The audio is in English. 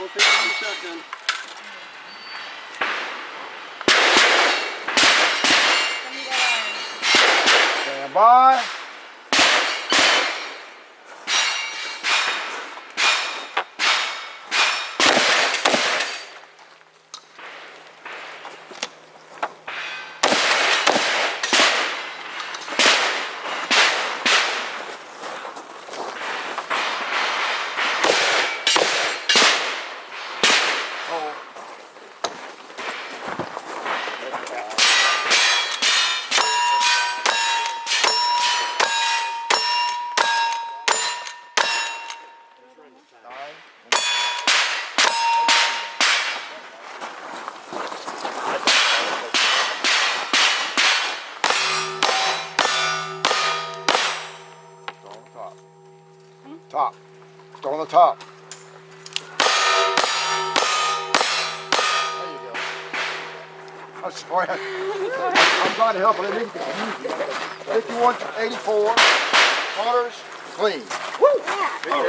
no fingers on the shotgun. Stand by. Top. Go on the top. There you go. I'm sorry. I'm trying to help, but I didn't confuse you. 51 to 84. Conners, clean. Woo! Yeah.